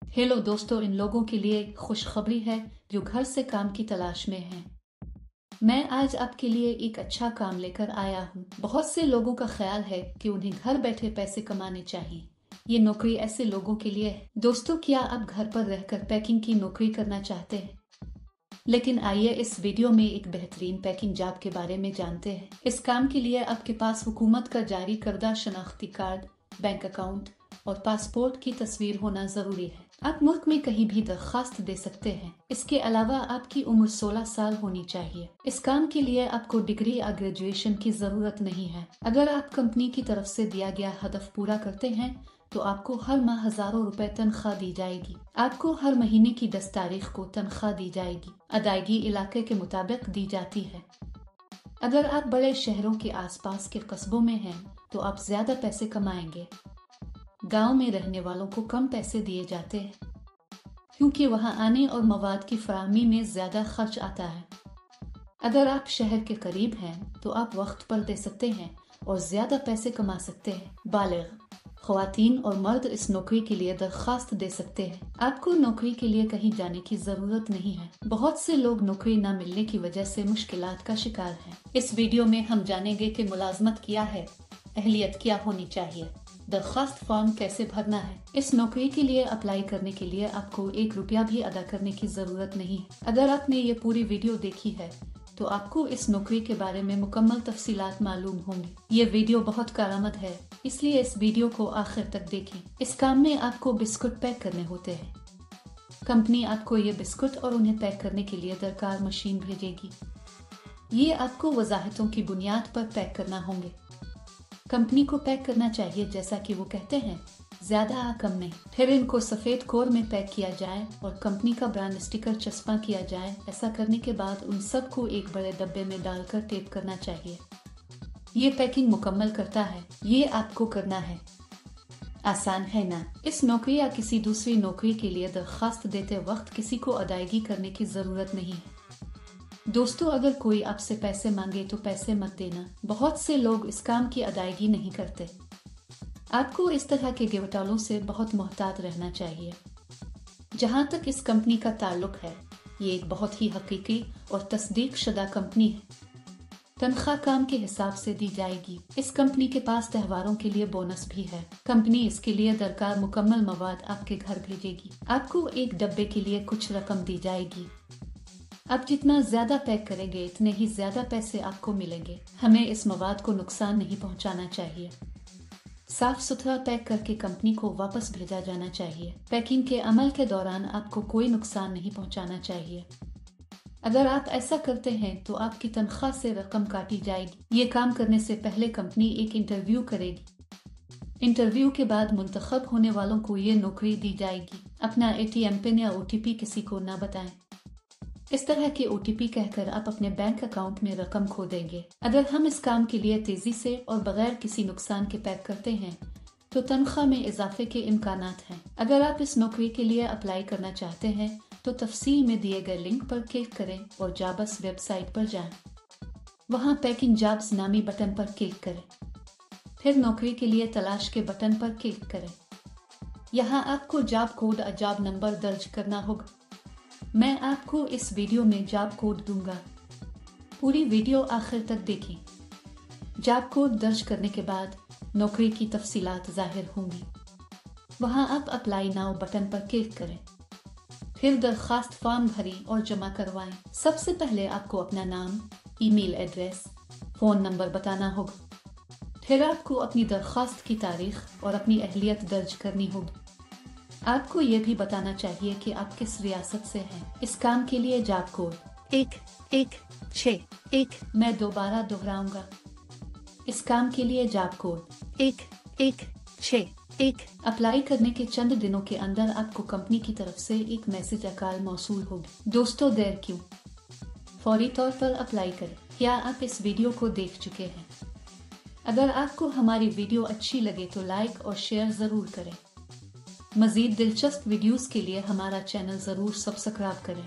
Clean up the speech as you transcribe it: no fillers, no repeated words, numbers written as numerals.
Hello दोस्तों, इन लोगों के लिए खुशखबरी है जो घर से काम की तलाश में हैं। मैं आज आपके लिए एक अच्छा काम लेकर आया हूँ। बहुत से लोगों का ख्याल है कि उन्हें घर बैठे पैसे कमाने चाहिए। ये नौकरी ऐसे लोगों के लिए है। दोस्तों, क्या आप घर पर रहकर पैकिंग की नौकरी करना चाहते हैं? लेकिन आइए इस वीडियो में एक बेहतरीन पैकिंग जॉब के बारे में जानते हैं। इस काम के लिए आपके पास हुकूमत का जारी करदा शनाख्ती कार्ड, बैंक अकाउंट और पासपोर्ट की तस्वीर होना जरूरी है। आप मुल्क में कहीं भी दरखास्त दे सकते हैं। इसके अलावा आपकी उम्र 16 साल होनी चाहिए। इस काम के लिए आपको डिग्री या ग्रेजुएशन की जरूरत नहीं है। अगर आप कंपनी की तरफ से दिया गया हदफ पूरा करते हैं तो आपको हर माह हजारों रुपए तनख्वाह दी जाएगी। आपको हर महीने की 10 तारीख को तनख्वाह दी जाएगी। अदायगी इलाके के मुताबिक दी जाती है। अगर आप बड़े शहरों के आसपास के कस्बों में हैं तो आप ज्यादा पैसे कमाएंगे। गांव में रहने वालों को कम पैसे दिए जाते हैं क्योंकि वहां आने और मवाद की फराहमी में ज्यादा खर्च आता है। अगर आप शहर के करीब हैं तो आप वक्त पर दे सकते हैं और ज्यादा पैसे कमा सकते हैं। बालिग ख्वातीन और मर्द इस नौकरी के लिए दरखास्त दे सकते हैं। आपको नौकरी के लिए कहीं जाने की जरूरत नहीं है। बहुत से लोग नौकरी न मिलने की वजह से मुश्किलात का शिकार हैं। इस वीडियो में हम जानेंगे कि मुलाजमत क्या है, अहलियत क्या होनी चाहिए, दरखास्त फॉर्म कैसे भरना है। इस नौकरी के लिए अप्लाई करने के लिए आपको 1 रुपया भी अदा करने की जरूरत नहीं है। अगर आपने ये पूरी वीडियो देखी है तो आपको इस नौकरी के बारे में मुकम्मल तफसीलात मालूम होंगी। ये वीडियो बहुत कारआमद है, इसलिए इस वीडियो को आखिर तक देखें। इस काम में आपको बिस्कुट पैक करने होते हैं। कंपनी आपको ये बिस्कुट और उन्हें पैक करने के लिए दरकार मशीन भेजेगी। ये आपको वजाहतों की बुनियाद पर पैक करना होंगे। कंपनी को पैक करना चाहिए जैसा कि वो कहते हैं, ज्यादा कम नहीं। फिर इनको सफेद कोर में पैक किया जाए और कंपनी का ब्रांड स्टिकर चस्पा किया जाए। ऐसा करने के बाद उन सबको एक बड़े डब्बे में डालकर टेप करना चाहिए। ये पैकिंग मुकम्मल करता है। ये आपको करना है। आसान है ना? इस नौकरी या किसी दूसरी नौकरी के लिए दरखास्त देते वक्त किसी को अदायगी करने की जरूरत नहीं है। दोस्तों, अगर कोई आपसे पैसे मांगे तो पैसे मत देना। बहुत से लोग इस काम की अदायगी नहीं करते। आपको इस तरह के गिवटालों से बहुत मोहतात रहना चाहिए। जहां तक इस कंपनी का ताल्लुक है, ये एक बहुत ही हकीकी और तस्दीक शुदा कंपनी है। तनख्वाह काम के हिसाब से दी जाएगी। इस कंपनी के पास त्योहारों के लिए बोनस भी है। कंपनी इसके लिए दरकार मुकम्मल मवाद आपके घर भेजेगी। आपको एक डब्बे के लिए कुछ रकम दी जाएगी। आप जितना ज्यादा पैक करेंगे इतने ही ज्यादा पैसे आपको मिलेंगे। हमें इस मवाद को नुकसान नहीं पहुंचाना चाहिए। साफ सुथरा पैक करके कंपनी को वापस भेजा जाना चाहिए। पैकिंग के अमल के दौरान आपको कोई नुकसान नहीं पहुंचाना चाहिए। अगर आप ऐसा करते हैं तो आपकी तनख्वाह से रकम काटी जाएगी। ये काम करने से पहले कंपनी एक इंटरव्यू करेगी। इंटरव्यू के बाद मुंतखब होने वालों को ये नौकरी दी जाएगी। अपना ATM पिन या OTP किसी को ना बताएं। इस तरह के OTP कहकर आप अपने बैंक अकाउंट में रकम खो देंगे। अगर हम इस काम के लिए तेजी से और बगैर किसी नुकसान के पैक करते हैं तो तनख्वाह में इजाफे के इम्कानात हैं। अगर आप इस नौकरी के लिए अप्लाई करना चाहते हैं तो तफसील में दिए गए लिंक पर क्लिक करें और जॉब्स वेबसाइट पर जाएं। वहां पैकिंग जॉब्स नामी बटन पर क्लिक करें। फिर नौकरी के लिए तलाश के बटन पर क्लिक करें। यहाँ आपको जॉब कोड और जॉब नंबर दर्ज करना होगा। मैं आपको इस वीडियो में जॉब कोड दूंगा। पूरी वीडियो आखिर तक देखें। जॉब कोड दर्ज करने के बाद नौकरी की तफसीलात जाहिर होंगी। वहां आप अप्लाई नाउ बटन पर क्लिक करें। फिर दरखास्त फॉर्म भरें और जमा करवाएं। सबसे पहले आपको अपना नाम, ईमेल एड्रेस, फोन नंबर बताना होगा। फिर आपको अपनी दरखास्त की तारीख और अपनी अहलियत दर्ज करनी होगी। आपको ये भी बताना चाहिए कि आप किस रियासत से हैं। इस काम के लिए जॉब कोड 1161। मैं दोबारा दोहराऊंगा। इस काम के लिए जॉब कोड 1161। अप्लाई करने के चंद दिनों के अंदर आपको कंपनी की तरफ से एक मैसेज अकाल मौसूल होगी। दोस्तों, देर क्यों? फौरी तौर पर अप्लाई करें। क्या आप इस वीडियो को देख चुके हैं? अगर आपको हमारी वीडियो अच्छी लगे तो लाइक और शेयर जरूर करें। मजीद दिलचस्प वीडियोस के लिए हमारा चैनल जरूर सब्सक्राइब करें।